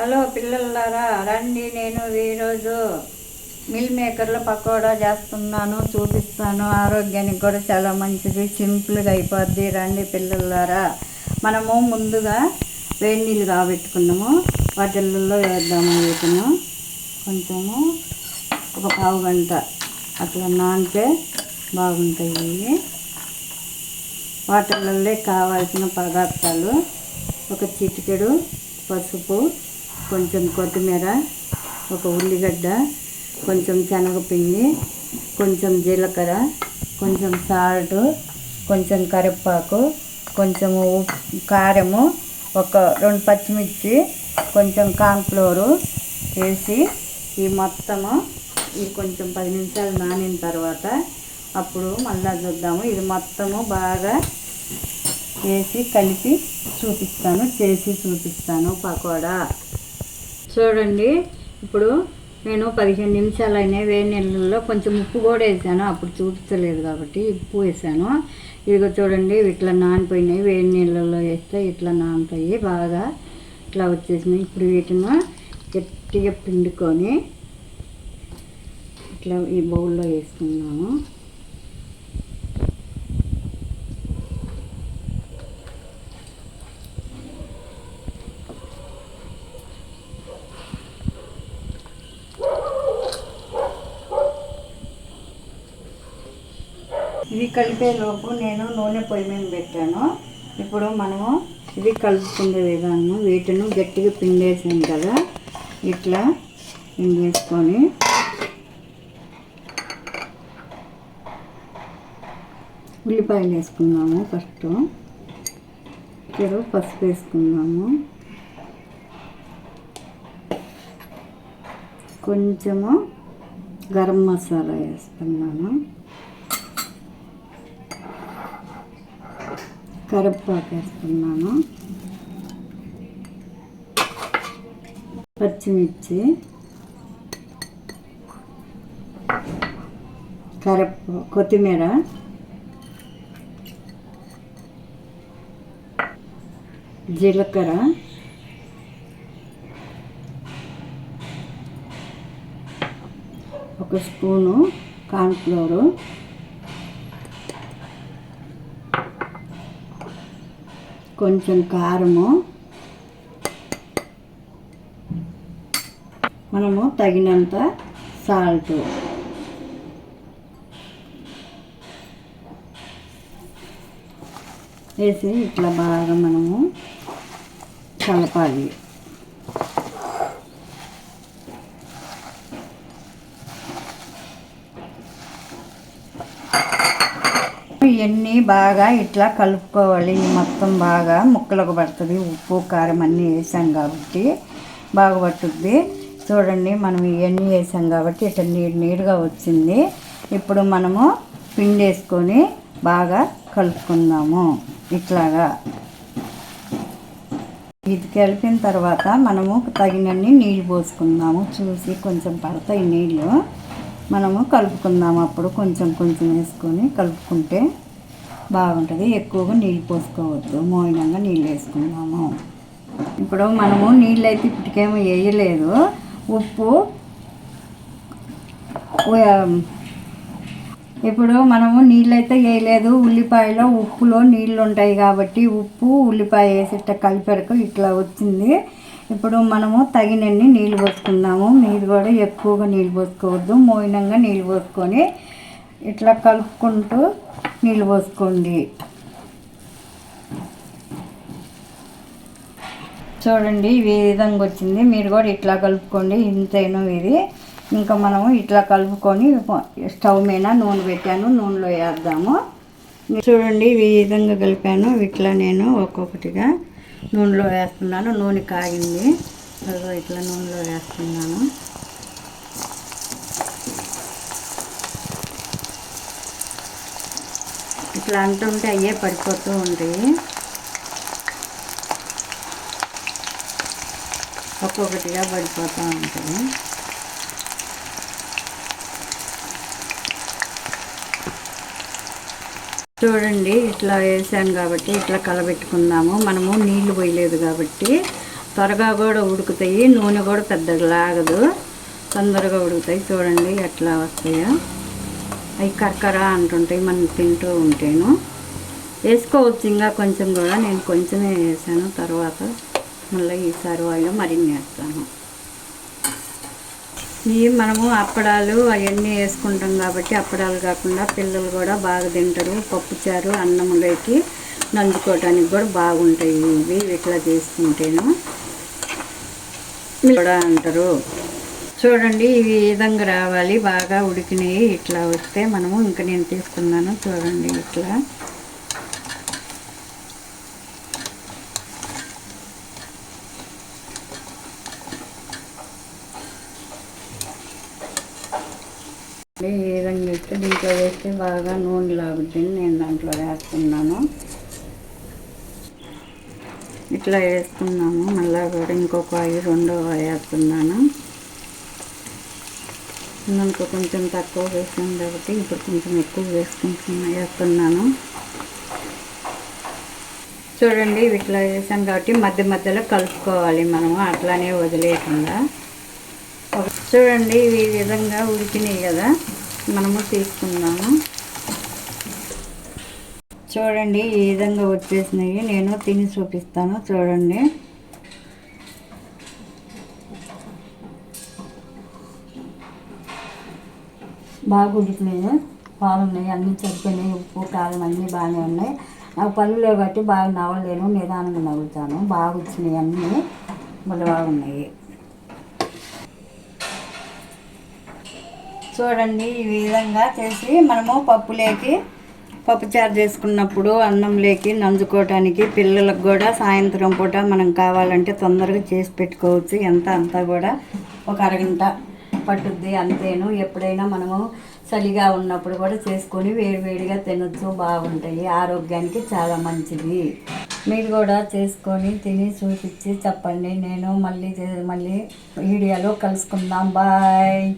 Hello పిల్లలారా, రండి. నేను ఈరోజు మిల్ మేకర్లో పకోడా చేస్తున్నాను, చూపిస్తాను. ఆరోగ్యానికి కూడా చాలా మంచిది, సింపుల్గా అయిపోద్ది. రండి పిల్లలారా. మనము ముందుగా వేడి నీళ్ళు కాబెట్టుకున్నాము, వాటిల్లో వేద్దాము. వీటిని కొంచెము ఒక పావు గంట అట్లా నానితే బాగుంటాయి. వాటిల్లో కావాల్సిన పదార్థాలు: ఒక చిటికెడు పసుపు, కొంచెం కొత్తిమీర, ఒక ఉల్లిగడ్డ, కొంచెం శనగపిండి, కొంచెం జీలకర్ర, కొంచెం సాల్ట్, కొంచెం కరివేపాకు, కొంచెము కారము, ఒక 2 పచ్చిమిర్చి, కొంచెం కార్న్ఫ్లోరు వేసి ఈ మొత్తము కొంచెం 10 నిమిషాలు నానిన తర్వాత అప్పుడు మళ్ళీ చూద్దాము. ఇది మొత్తము బాగా వేసి కలిపి చేసి చూపిస్తాను పకోడా. చూడండి, ఇప్పుడు నేను 15 నిమిషాలు అయినాయి. వేడి నీళ్ళల్లో కొంచెం ఉప్పు కూడా వేసాను, అప్పుడు చూపించలేదు కాబట్టి ఉప్పు వేసాను. ఇదిగో చూడండి, ఇట్లా నానిపోయినాయి. వేడి నీళ్ళల్లో వేస్తే ఇట్లా నానుతాయి, బాగా ఇట్లా వచ్చేసినాయి. ఇప్పుడు వీటిని గట్టిగా పిండుకొని ఇట్లా ఈ బౌల్లో వేసుకున్నాము. ఇది కలిపేలోపు నేను నూనె పొయ్యి మీద పెట్టాను. ఇప్పుడు మనము ఇది కలుపుకునే విధానం, వీటిని గట్టిగా పిండేసాం కదా, ఇట్లా పిండేసుకొని ఉల్లిపాయలు వేసుకున్నాము. ఫస్ట్ పసుపు వేసుకున్నాము, కొంచెము గరం మసాలా వేస్తున్నాను, కరివేపాకు వేస్తున్నాను, పచ్చిమిర్చి, కొత్తిమీర, జీలకర్ర, ఒక స్పూను కార్న్ఫ్లోరు, కొంచెం కారము, మనము తగినంత సాల్ట్ వేసి ఇట్లా బాగా మనము కలపాలి. ఇవన్నీ బాగా ఇట్లా కలుపుకోవాలి. మొత్తం బాగా ముక్కలకు పడుతుంది. ఉప్పు కారం అన్నీ వేసాం కాబట్టి బాగా పట్టుద్ది. చూడండి, మనం ఇవన్నీ వేసాం కాబట్టి ఇట్లా నీరుగా వచ్చింది. ఇప్పుడు మనము పిండి వేసుకొని బాగా కలుపుకుందాము. ఇట్లాగా ఇది కలిపిన తర్వాత మనము తగినన్ని నీళ్ళు పోసుకుందాము. చూసి కొంచెం పడతాయి నీళ్ళు, మనము కలుపుకుందాము. అప్పుడు కొంచెం వేసుకొని కలుపుకుంటే బాగుంటుంది. ఎక్కువగా నీళ్ళు పోసుకోవద్దు, మోయినంగా నీళ్ళు వేసుకుందాము. ఇప్పుడు మనము నీళ్ళు అయితే ఇప్పటికేమో వేయలేదు. ఇప్పుడు మనము నీళ్ళైతే వేయలేదు. ఉల్లిపాయలో ఉప్పులో నీళ్ళు ఉంటాయి కాబట్టి ఉప్పు ఉల్లిపాయ వేసి ఇట్లా కలిపెరకు ఇట్లా వచ్చింది. ఇప్పుడు మనము తగినన్ని నీళ్ళు పోసుకుందాము. మీరు కూడా ఎక్కువగా నీళ్ళు పోసుకోవద్దు, మోయినంగా నీళ్ళు పోసుకొని ఇట్లా కలుపుకుంటూ నీళ్ళు పోసుకోండి. చూడండి, ఈ విధంగా వచ్చింది. మీరు కూడా ఇట్లా కలుపుకోండి. ఇంతేనో ఇది. ఇంకా మనము ఇట్లా కలుపుకొని స్టవ్ మీద నూనె పెట్టాను, నూనెలో వేద్దాము. చూడండి, ఈ విధంగా కలిపాను. ఇట్లా నేను ఒక్కొక్కటిగా నూనెలో వేస్తున్నాను. నూనె కాగింది, ఇట్లా నూనెలో వేస్తున్నాను. ఇట్లా అంటుంటే అయ్యే పడిపోతూ ఉంటాయి. ఒక్కొక్కటిగా పడిపోతూ ఉంటుంది. చూడండి, ఇట్లా వేసాను కాబట్టి ఇట్లా కలబెట్టుకుందాము. మనము నీళ్లు పోయలేదు కాబట్టి త్వరగా కూడా ఉడుకుతాయి, నూనె కూడా పెద్దగా లాగదు, తొందరగా ఉడుకుతాయి. చూడండి ఎట్లా వస్తాయో. అవి కరకర అంటుంటాయి మనం తింటూ ఉంటేను. వేసుకోవచ్చు ఇంకా కొంచెం కూడా, నేను కొంచెమే వేసాను. తర్వాత మళ్ళీ ఈసారి ఆయిల్ మరిన్ని వేస్తాను. ఇవి మనము అప్పడాలు అవన్నీ వేసుకుంటాం కాబట్టి అప్పడాలు కాకుండా పిల్లలు కూడా బాగా తింటారు. పప్పుచారు అన్నంలోకి నంచుకోవటానికి కూడా బాగుంటాయి ఇవి ఇట్లా చేసుకుంటేను కూడా అంటారు. చూడండి ఇవి ఈ విధంగా రావాలి, బాగా ఉడికినాయి. ఇట్లా వస్తే మనము ఇంకా నేను తీసుకున్నాను చూడండి ఇట్లా. ఈ విధంగా ఇస్తే దీంట్లో వేస్తే బాగా నూనె లాగుతుంది. నేను దాంట్లో వేస్తున్నాను. ఇట్లా వేసుకున్నాము. మళ్ళీ కూడా ఇంకొక రెండో వేస్తున్నాను. ఇంకొక కొంచెం తక్కువ వేసాను కాబట్టి ఇప్పుడు కొంచెం ఎక్కువ వేస్తున్నాను. చూడండి ఇట్లా వేసాను కాబట్టి మధ్య మధ్యలో కలుపుకోవాలి మనము, అట్లానే వదిలేయకుండా. చూడండి ఈ విధంగా ఉడికినాయి కదా, మనము తీసుకున్నాము. చూడండి ఈ విధంగా వచ్చేసినాయి. నేను తిని చూపిస్తాను చూడండి. బాగా ఉడికినాయి, బాగున్నాయి, అన్నీ సరిపోయినాయి. ఉప్పు కారం అన్నీ బాగానే ఉన్నాయి. నాకు పళ్ళు లేవు కాబట్టి బాగా నవ్వలేను, నిదానంగా నవ్వుతాను. బాగా వచ్చినాయి అన్నీ, మళ్ళీ బాగున్నాయి. చూడండి ఈ విధంగా చేసి మనము పప్పుచారు చేసుకున్నప్పుడు అన్నంలోకి నంచుకోవటానికి పిల్లలకు కూడా సాయంత్రం పూట మనం కావాలంటే తొందరగా చేసి పెట్టుకోవచ్చు. అంతా కూడా ఒక అరగంట పట్టుద్ది అంతేను. ఎప్పుడైనా మనము చలిగా ఉన్నప్పుడు కూడా చేసుకొని వేడివేడిగా తినొచ్చు, బాగుంటాయి, ఆరోగ్యానికి చాలా మంచిది. మీరు కూడా చేసుకొని తిని చూపించి చెప్పండి. నేను మళ్ళీ వీడియోలో కలుసుకుందాం. బాయ్.